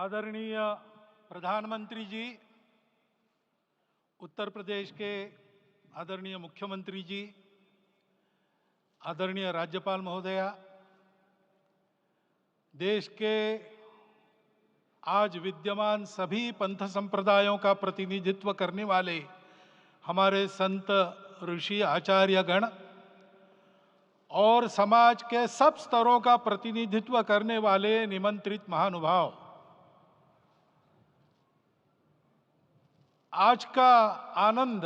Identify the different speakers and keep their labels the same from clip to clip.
Speaker 1: आदरणीय प्रधानमंत्री जी, उत्तर प्रदेश के आदरणीय मुख्यमंत्री जी, आदरणीय राज्यपाल महोदया, देश के आज विद्यमान सभी पंथ संप्रदायों का प्रतिनिधित्व करने वाले हमारे संत ऋषि आचार्य गण और समाज के सब स्तरों का प्रतिनिधित्व करने वाले निमंत्रित महानुभाव, आज का आनंद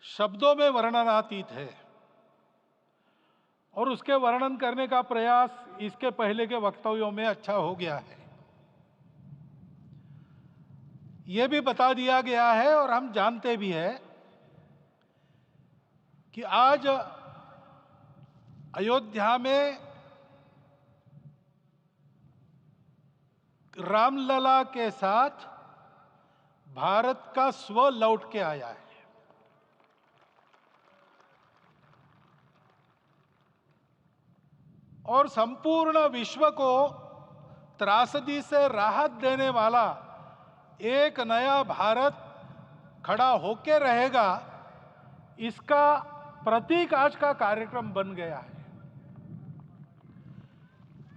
Speaker 1: शब्दों में वर्णनातीत है और उसके वर्णन करने का प्रयास इसके पहले के वक्तव्यों में अच्छा हो गया है। ये भी बता दिया गया है और हम जानते भी हैं कि आज अयोध्या में रामलला के साथ भारत का स्व लौट के आया है। और संपूर्ण विश्व को त्रासदी से राहत देने वाला एक नया भारत खड़ा होके रहेगा, इसका प्रतीक आज का कार्यक्रम बन गया है।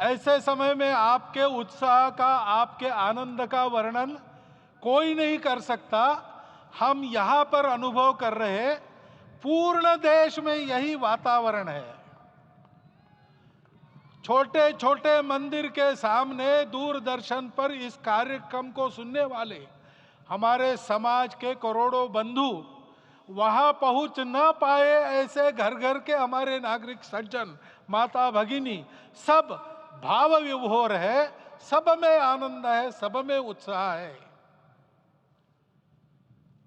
Speaker 1: ऐसे समय में आपके उत्साह का, आपके आनंद का वर्णन कोई नहीं कर सकता। हम यहां पर अनुभव कर रहे, पूर्ण देश में यही वातावरण है। छोटे छोटे मंदिर के सामने दूरदर्शन पर इस कार्यक्रम को सुनने वाले हमारे समाज के करोड़ों बंधु वहां पहुंच न पाए, ऐसे घर घर के हमारे नागरिक सज्जन, माता भगिनी सब भाव विभोर है, सब में आनंद है, सब में उत्साह है।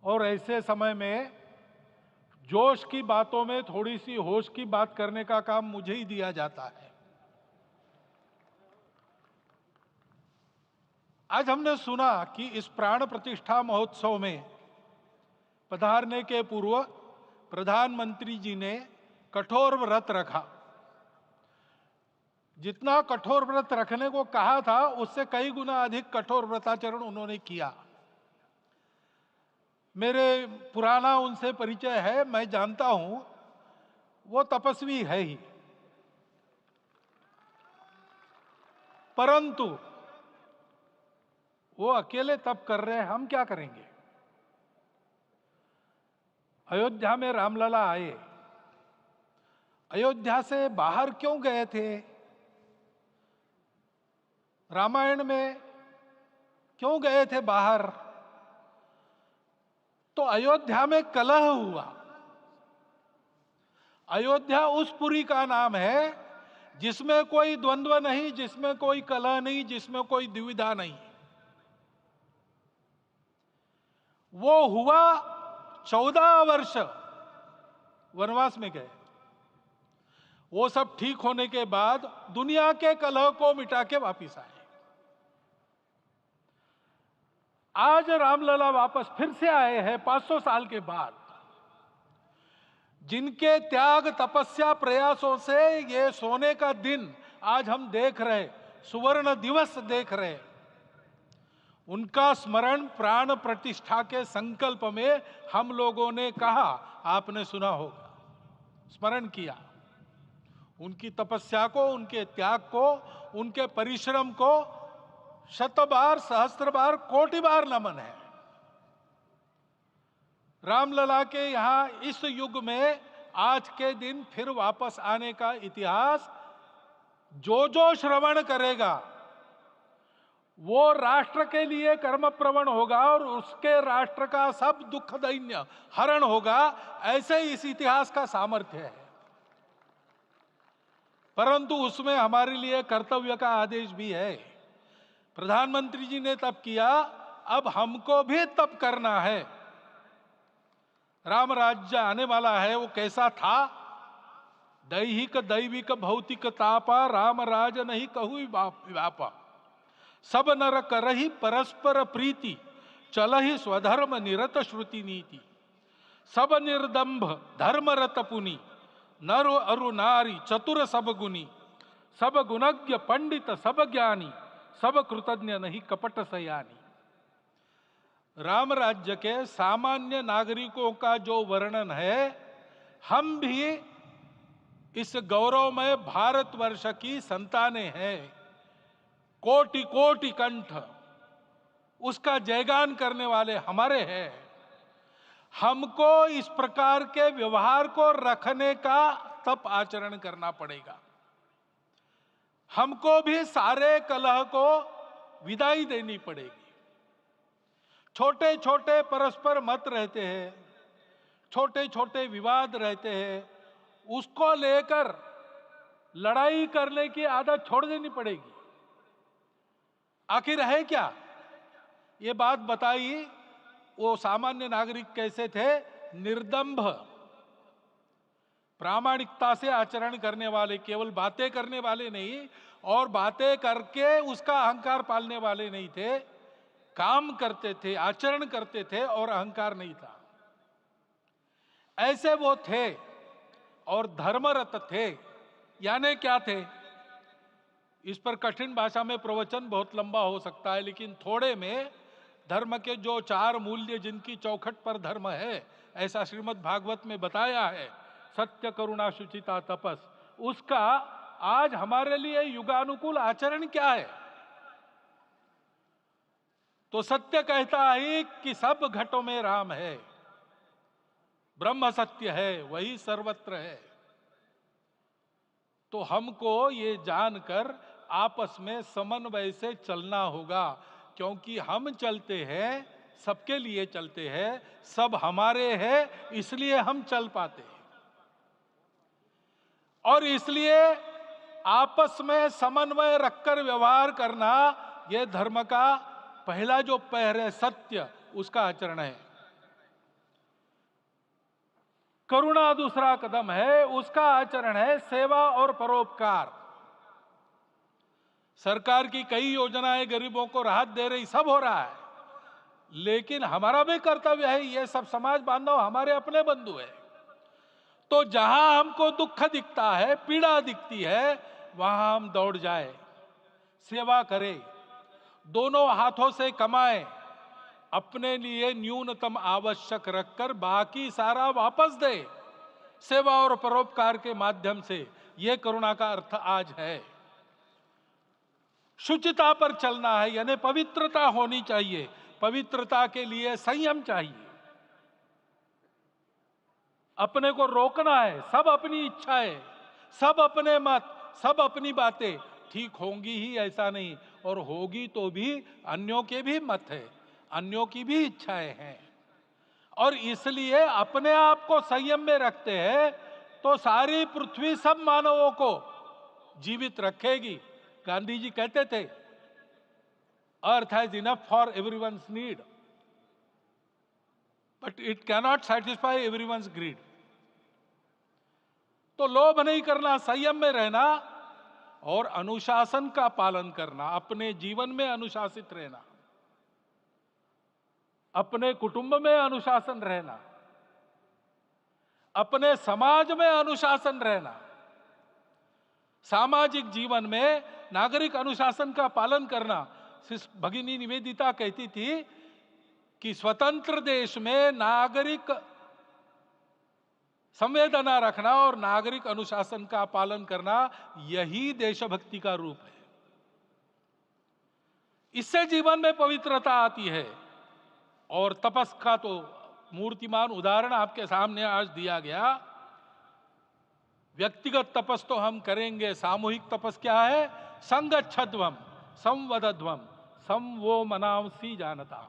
Speaker 1: और ऐसे समय में जोश की बातों में थोड़ी सी होश की बात करने का काम मुझे ही दिया जाता है। आज हमने सुना कि इस प्राण प्रतिष्ठा महोत्सव में पधारने के पूर्व प्रधानमंत्री जी ने कठोर व्रत रखा। जितना कठोर व्रत रखने को कहा था, उससे कई गुना अधिक कठोर व्रताचरण उन्होंने किया। मेरे पुराना उनसे परिचय है, मैं जानता हूं वो तपस्वी है ही, परंतु वो अकेले तप कर रहे हैं, हम क्या करेंगे। अयोध्या में रामलला आए, अयोध्या से बाहर क्यों गए थे? रामायण में क्यों गए थे बाहर? तो अयोध्या में कलह हुआ। अयोध्या उस पुरी का नाम है जिसमें कोई द्वंद्व नहीं, जिसमें कोई कलह नहीं, जिसमें कोई दुविधा नहीं। वो हुआ 14 वर्ष वनवास में गए। वो सब ठीक होने के बाद दुनिया के कलह को मिटा के वापिस आए। आज रामलला वापस फिर से आए हैं 500 साल के बाद। जिनके त्याग, तपस्या, प्रयासों से ये सोने का दिन आज हम देख रहे, सुवर्ण दिवस देख रहे, उनका स्मरण प्राण प्रतिष्ठा के संकल्प में हम लोगों ने कहा, आपने सुना होगा, स्मरण किया। उनकी तपस्या को, उनके त्याग को, उनके परिश्रम को शत बार, सहस्त्र बार, कोटि बार नमन है। रामलला के यहां इस युग में आज के दिन फिर वापस आने का इतिहास जो जो श्रवण करेगा वो राष्ट्र के लिए कर्मप्रवण होगा और उसके राष्ट्र का सब दुख दैन्य हरण होगा। ऐसे इस इतिहास का सामर्थ्य है। परंतु उसमें हमारे लिए कर्तव्य का आदेश भी है। प्रधानमंत्री जी ने तप किया, अब हमको भी तप करना है। राम राज्य आने वाला है, वो कैसा था? दैहिक दैविक भौतिक तापा, राम राज नहीं कहु व्यापा। सब नर करहि परस्पर प्रीति, चलहि स्वधर्म निरत श्रुति नीति। सब निर्दंभ धर्मरत पुनि, नर अरु नारी चतुर सब गुनी। सब गुणज्ञ पंडित सब ज्ञानी, सब कृतज्ञ नहीं कपट सयानी। राम राज्य के सामान्य नागरिकों का जो वर्णन है, हम भी इस गौरवमय भारतवर्ष की संतानें हैं। कोटि कोटि कंठ उसका जयगान करने वाले हमारे हैं। हमको इस प्रकार के व्यवहार को रखने का तप आचरण करना पड़ेगा। हमको भी सारे कलह को विदाई देनी पड़ेगी। छोटे छोटे परस्पर मत रहते हैं, छोटे छोटे विवाद रहते हैं, उसको लेकर लड़ाई करने की आदत छोड़ देनी पड़ेगी। आखिर है क्या? ये बात बताइए, वो सामान्य नागरिक कैसे थे? निर्दंभ, प्रामाणिकता से आचरण करने वाले, केवल बातें करने वाले नहीं और बातें करके उसका अहंकार पालने वाले नहीं थे। काम करते थे, आचरण करते थे और अहंकार नहीं था। ऐसे वो थे और धर्मरत थे। यानी क्या थे? इस पर कठिन भाषा में प्रवचन बहुत लंबा हो सकता है, लेकिन थोड़े में धर्म के जो 4 मूल्य जिनकी चौखट पर धर्म है, ऐसा श्रीमद् भागवत में बताया है, सत्य करुणा शुचिता तपस, उसका आज हमारे लिए युगानुकूल आचरण क्या है? तो सत्य कहता है कि सब घटों में राम है, ब्रह्म सत्य है, वही सर्वत्र है। तो हमको ये जानकर आपस में समन्वय से चलना होगा, क्योंकि हम चलते हैं, सबके लिए चलते हैं, सब हमारे हैं, इसलिए हम चल पाते हैं। और इसलिए आपस में समन्वय रखकर व्यवहार करना, यह धर्म का पहला जो पैर है, सत्य, उसका आचरण है। करुणा दूसरा कदम है, उसका आचरण है सेवा और परोपकार। सरकार की कई योजनाएं गरीबों को राहत दे रही, सब हो रहा है, लेकिन हमारा भी कर्तव्य है, ये सब समाज बांधव हमारे अपने बंधु है। तो जहां हमको दुख दिखता है, पीड़ा दिखती है, वहां हम दौड़ जाए, सेवा करें, दोनों हाथों से कमाएं, अपने लिए न्यूनतम आवश्यक रखकर बाकी सारा वापस दे, सेवा और परोपकार के माध्यम से। यह करुणा का अर्थ आज है। शुचिता पर चलना है, यानी पवित्रता होनी चाहिए। पवित्रता के लिए संयम चाहिए, अपने को रोकना है। सब अपनी इच्छाएं, सब अपने मत, सब अपनी बातें ठीक होंगी ही ऐसा नहीं, और होगी तो भी अन्यों के भी मत है, अन्यों की भी इच्छाएं हैं। और इसलिए अपने आप को संयम में रखते हैं तो सारी पृथ्वी सब मानवों को जीवित रखेगी। गांधी जी कहते थे, earth has enough for everyone's need, but it cannot satisfy everyone's greed. तो लोभ नहीं करना, संयम में रहना और अनुशासन का पालन करना, अपने जीवन में अनुशासित रहना, अपने कुटुंब में अनुशासन रहना, अपने समाज में अनुशासन रहना। सामाजिक जीवन में नागरिक अनुशासन का पालन करना। भगिनी निवेदिता कहती थी कि स्वतंत्र देश में नागरिक संवेदना रखना और नागरिक अनुशासन का पालन करना, यही देशभक्ति का रूप है। इससे जीवन में पवित्रता आती है। और तपस का तो मूर्तिमान उदाहरण आपके सामने आज दिया गया। व्यक्तिगत तपस तो हम करेंगे, सामूहिक तपस क्या है? संगच्छध्वम संवदध्वम संवो मनांसी जानता।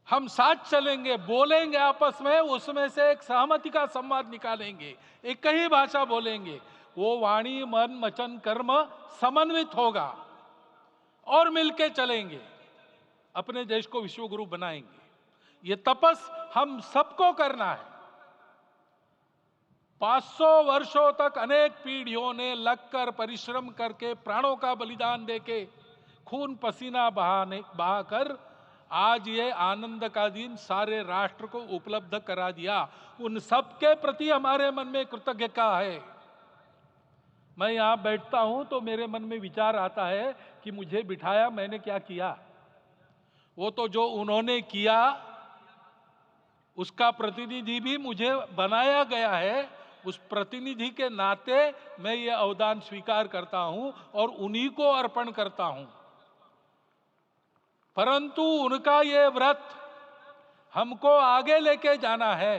Speaker 1: हम साथ चलेंगे, बोलेंगे आपस में, उसमें से एक सहमति का संवाद निकालेंगे, एक ही भाषा बोलेंगे, वो वाणी मन वचन कर्म समन्वित होगा और मिलके चलेंगे, अपने देश को विश्वगुरु बनाएंगे। ये तपस हम सबको करना है। 500 वर्षों तक अनेक पीढ़ियों ने लगकर परिश्रम करके, प्राणों का बलिदान देके, खून पसीना बहाकर आज ये आनंद का दिन सारे राष्ट्र को उपलब्ध करा दिया। उन सब के प्रति हमारे मन में कृतज्ञता है। मैं यहाँ बैठता हूँ तो मेरे मन में विचार आता है कि मुझे बिठाया, मैंने क्या किया। वो तो जो उन्होंने किया उसका प्रतिनिधि भी मुझे बनाया गया है। उस प्रतिनिधि के नाते मैं ये अवदान स्वीकार करता हूं और उन्हीं को अर्पण करता हूं। परंतु उनका ये व्रत हमको आगे लेके जाना है।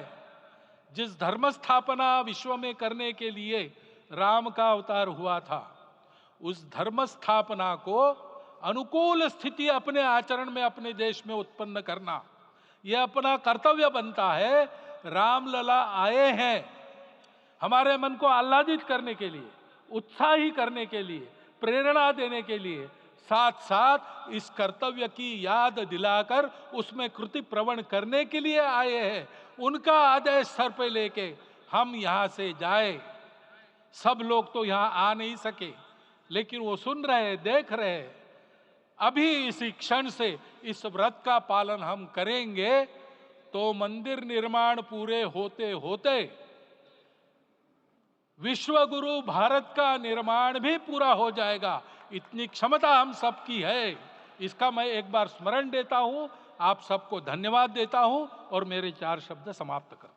Speaker 1: जिस धर्म स्थापना विश्व में करने के लिए राम का अवतार हुआ था, उस धर्म स्थापना को अनुकूल स्थिति अपने आचरण में अपने देश में उत्पन्न करना, यह अपना कर्तव्य बनता है। रामलला आए हैं हमारे मन को आह्लादित करने के लिए, उत्साही करने के लिए, प्रेरणा देने के लिए, साथ साथ इस कर्तव्य की याद दिलाकर उसमें कृति प्रवण करने के लिए आए हैं। उनका आदेश सर पे लेके हम यहां से जाए। सब लोग तो यहां आ नहीं सके, लेकिन वो सुन रहे, देख रहे। अभी इसी क्षण से इस व्रत का पालन हम करेंगे तो मंदिर निर्माण पूरे होते होते विश्व गुरु भारत का निर्माण भी पूरा हो जाएगा। इतनी क्षमता हम सबकी है। इसका मैं एक बार स्मरण देता हूं, आप सबको धन्यवाद देता हूं और मेरे 4 शब्द समाप्त करता हूं।